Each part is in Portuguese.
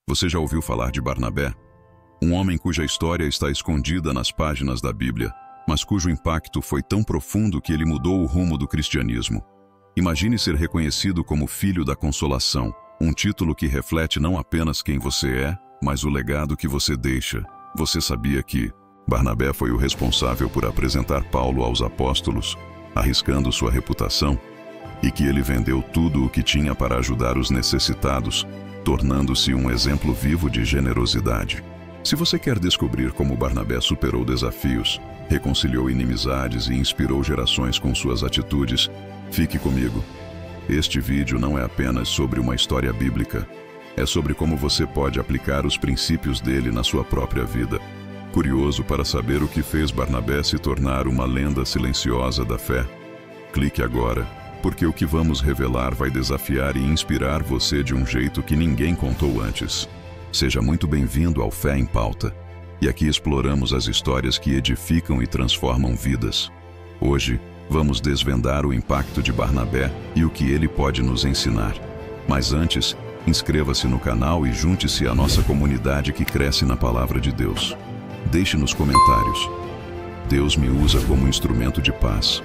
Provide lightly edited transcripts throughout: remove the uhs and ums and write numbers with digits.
Você já ouviu falar de Barnabé? Um homem cuja história está escondida nas páginas da Bíblia, mas cujo impacto foi tão profundo que ele mudou o rumo do cristianismo. Imagine ser reconhecido como Filho da Consolação, um título que reflete não apenas quem você é, mas o legado que você deixa. Você sabia que Barnabé foi o responsável por apresentar Paulo aos apóstolos, arriscando sua reputação? E que ele vendeu tudo o que tinha para ajudar os necessitados, tornando-se um exemplo vivo de generosidade. Se você quer descobrir como Barnabé superou desafios, reconciliou inimizades e inspirou gerações com suas atitudes, fique comigo. Este vídeo não é apenas sobre uma história bíblica, é sobre como você pode aplicar os princípios dele na sua própria vida. Curioso para saber o que fez Barnabé se tornar uma lenda silenciosa da fé? Clique agora, porque o que vamos revelar vai desafiar e inspirar você de um jeito que ninguém contou antes. Seja muito bem-vindo ao Fé em Pauta. E aqui exploramos as histórias que edificam e transformam vidas. Hoje, vamos desvendar o impacto de Barnabé e o que ele pode nos ensinar. Mas antes, inscreva-se no canal e junte-se à nossa comunidade que cresce na Palavra de Deus. Deixe nos comentários: Deus me usa como instrumento de paz.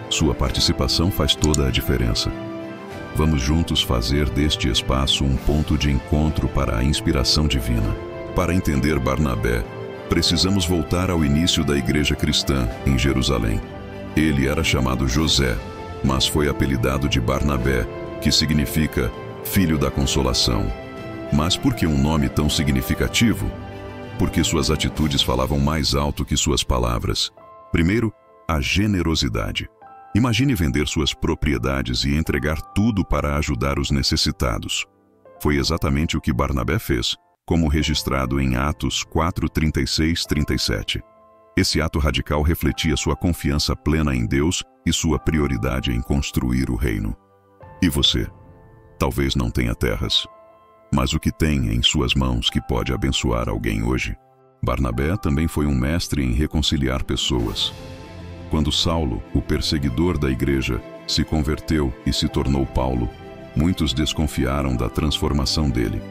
Sua participação faz toda a diferença. Vamos juntos fazer deste espaço um ponto de encontro para a inspiração divina. Para entender Barnabé, precisamos voltar ao início da igreja cristã em Jerusalém. Ele era chamado José, mas foi apelidado de Barnabé, que significa Filho da Consolação. Mas por que um nome tão significativo? Porque suas atitudes falavam mais alto que suas palavras. Primeiro, a generosidade. Imagine vender suas propriedades e entregar tudo para ajudar os necessitados. Foi exatamente o que Barnabé fez, como registrado em Atos 4:36-37. Esse ato radical refletia sua confiança plena em Deus e sua prioridade em construir o reino. E você? Talvez não tenha terras, mas o que tem em suas mãos que pode abençoar alguém hoje? Barnabé também foi um mestre em reconciliar pessoas. Quando Saulo, o perseguidor da igreja, se converteu e se tornou Paulo, muitos desconfiaram da transformação dele.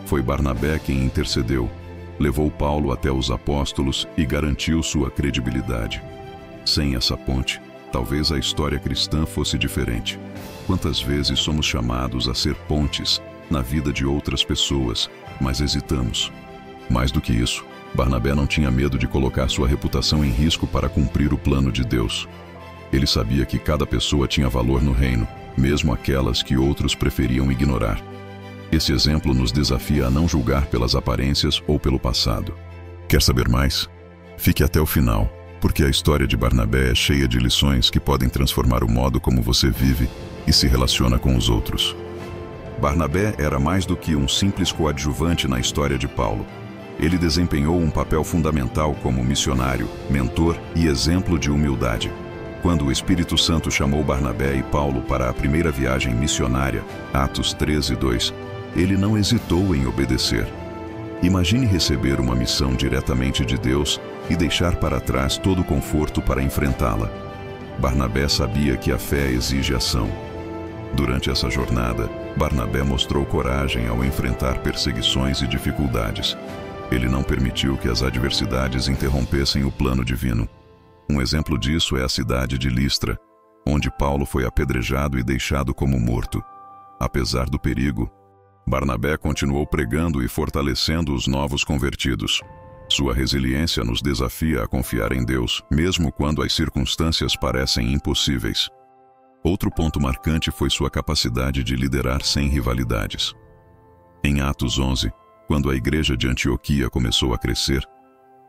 Foi Barnabé quem intercedeu, levou Paulo até os apóstolos e garantiu sua credibilidade. Sem essa ponte, talvez a história cristã fosse diferente. Quantas vezes somos chamados a ser pontes na vida de outras pessoas, mas hesitamos? Mais do que isso, Barnabé não tinha medo de colocar sua reputação em risco para cumprir o plano de Deus. Ele sabia que cada pessoa tinha valor no reino, mesmo aquelas que outros preferiam ignorar. Esse exemplo nos desafia a não julgar pelas aparências ou pelo passado. Quer saber mais? Fique até o final, porque a história de Barnabé é cheia de lições que podem transformar o modo como você vive e se relaciona com os outros. Barnabé era mais do que um simples coadjuvante na história de Paulo. Ele desempenhou um papel fundamental como missionário, mentor e exemplo de humildade. Quando o Espírito Santo chamou Barnabé e Paulo para a primeira viagem missionária, Atos 13:2, ele não hesitou em obedecer. Imagine receber uma missão diretamente de Deus e deixar para trás todo o conforto para enfrentá-la. Barnabé sabia que a fé exige ação. Durante essa jornada, Barnabé mostrou coragem ao enfrentar perseguições e dificuldades. Ele não permitiu que as adversidades interrompessem o plano divino. Um exemplo disso é a cidade de Listra, onde Paulo foi apedrejado e deixado como morto. Apesar do perigo, Barnabé continuou pregando e fortalecendo os novos convertidos. Sua resiliência nos desafia a confiar em Deus, mesmo quando as circunstâncias parecem impossíveis. Outro ponto marcante foi sua capacidade de liderar sem rivalidades. Em Atos 11, quando a igreja de Antioquia começou a crescer,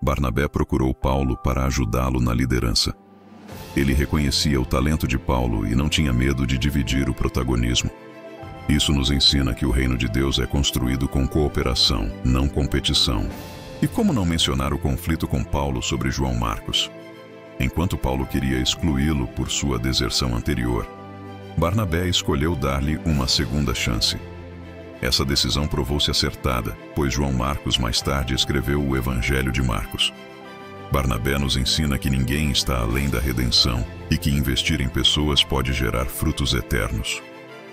Barnabé procurou Paulo para ajudá-lo na liderança. Ele reconhecia o talento de Paulo e não tinha medo de dividir o protagonismo. Isso nos ensina que o reino de Deus é construído com cooperação, não competição. E como não mencionar o conflito com Paulo sobre João Marcos? Enquanto Paulo queria excluí-lo por sua deserção anterior, Barnabé escolheu dar-lhe uma segunda chance. Essa decisão provou-se acertada, pois João Marcos mais tarde escreveu o Evangelho de Marcos. Barnabé nos ensina que ninguém está além da redenção e que investir em pessoas pode gerar frutos eternos.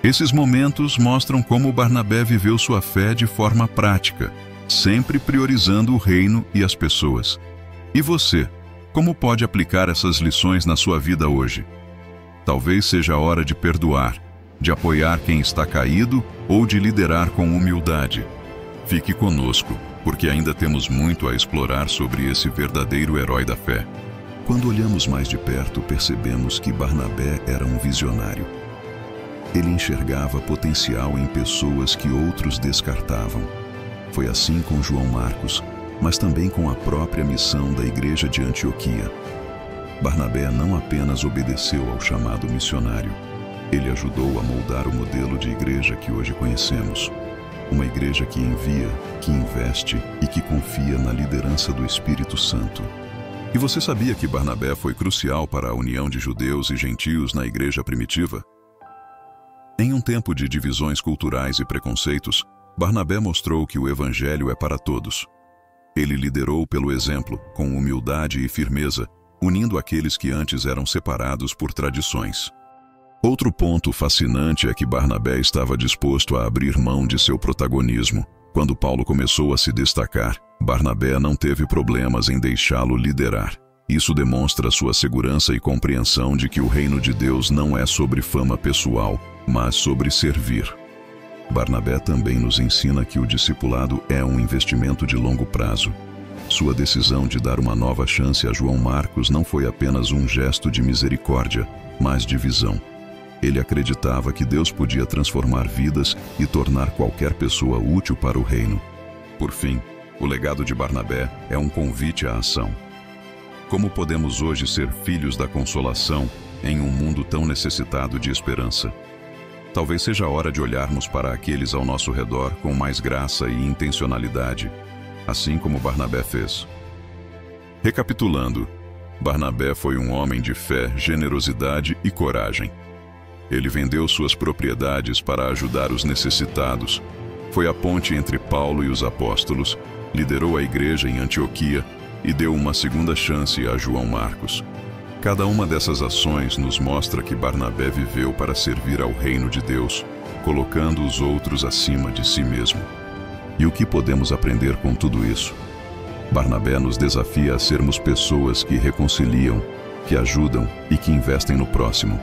Esses momentos mostram como Barnabé viveu sua fé de forma prática, sempre priorizando o reino e as pessoas. E você, como pode aplicar essas lições na sua vida hoje? Talvez seja a hora de perdoar, de apoiar quem está caído ou de liderar com humildade. Fique conosco, porque ainda temos muito a explorar sobre esse verdadeiro herói da fé. Quando olhamos mais de perto, percebemos que Barnabé era um visionário. Ele enxergava potencial em pessoas que outros descartavam. Foi assim com João Marcos, mas também com a própria missão da igreja de Antioquia. Barnabé não apenas obedeceu ao chamado missionário, ele ajudou a moldar o modelo de igreja que hoje conhecemos. Uma igreja que envia, que investe e que confia na liderança do Espírito Santo. E você sabia que Barnabé foi crucial para a união de judeus e gentios na igreja primitiva? Em um tempo de divisões culturais e preconceitos, Barnabé mostrou que o evangelho é para todos. Ele liderou pelo exemplo, com humildade e firmeza, unindo aqueles que antes eram separados por tradições. Outro ponto fascinante é que Barnabé estava disposto a abrir mão de seu protagonismo. Quando Paulo começou a se destacar, Barnabé não teve problemas em deixá-lo liderar. Isso demonstra sua segurança e compreensão de que o reino de Deus não é sobre fama pessoal, mas sobre servir. Barnabé também nos ensina que o discipulado é um investimento de longo prazo. Sua decisão de dar uma nova chance a João Marcos não foi apenas um gesto de misericórdia, mas de visão. Ele acreditava que Deus podia transformar vidas e tornar qualquer pessoa útil para o reino. Por fim, o legado de Barnabé é um convite à ação. Como podemos hoje ser filhos da consolação em um mundo tão necessitado de esperança? Talvez seja a hora de olharmos para aqueles ao nosso redor com mais graça e intencionalidade, assim como Barnabé fez. Recapitulando, Barnabé foi um homem de fé, generosidade e coragem. Ele vendeu suas propriedades para ajudar os necessitados, foi a ponte entre Paulo e os apóstolos, liderou a igreja em Antioquia e deu uma segunda chance a João Marcos. Cada uma dessas ações nos mostra que Barnabé viveu para servir ao reino de Deus, colocando os outros acima de si mesmo. E o que podemos aprender com tudo isso? Barnabé nos desafia a sermos pessoas que reconciliam, que ajudam e que investem no próximo.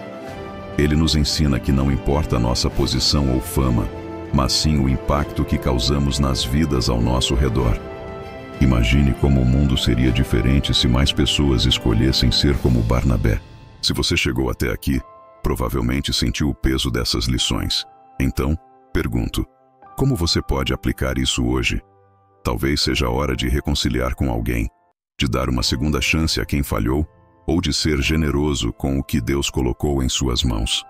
Ele nos ensina que não importa a nossa posição ou fama, mas sim o impacto que causamos nas vidas ao nosso redor. Imagine como o mundo seria diferente se mais pessoas escolhessem ser como Barnabé. Se você chegou até aqui, provavelmente sentiu o peso dessas lições. Então, pergunto, como você pode aplicar isso hoje? Talvez seja a hora de reconciliar com alguém, de dar uma segunda chance a quem falhou, ou de ser generoso com o que Deus colocou em suas mãos.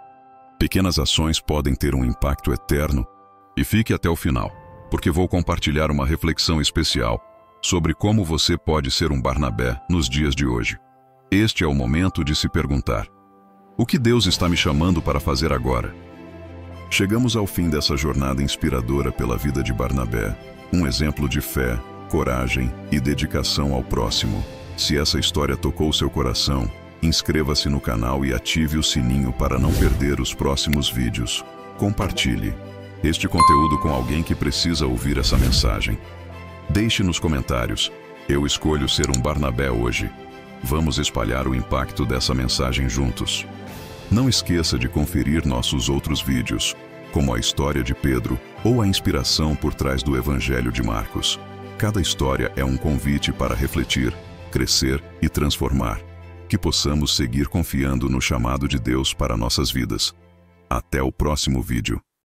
Pequenas ações podem ter um impacto eterno. E fique até o final, porque vou compartilhar uma reflexão especial sobre como você pode ser um Barnabé nos dias de hoje. Este é o momento de se perguntar: o que Deus está me chamando para fazer agora? Chegamos ao fim dessa jornada inspiradora pela vida de Barnabé, um exemplo de fé, coragem e dedicação ao próximo. Se essa história tocou seu coração, inscreva-se no canal e ative o sininho para não perder os próximos vídeos. Compartilhe este conteúdo com alguém que precisa ouvir essa mensagem. Deixe nos comentários: eu escolho ser um Barnabé hoje. Vamos espalhar o impacto dessa mensagem juntos. Não esqueça de conferir nossos outros vídeos, como a história de Pedro ou a inspiração por trás do Evangelho de Marcos. Cada história é um convite para refletir, crescer e transformar. Que possamos seguir confiando no chamado de Deus para nossas vidas. Até o próximo vídeo.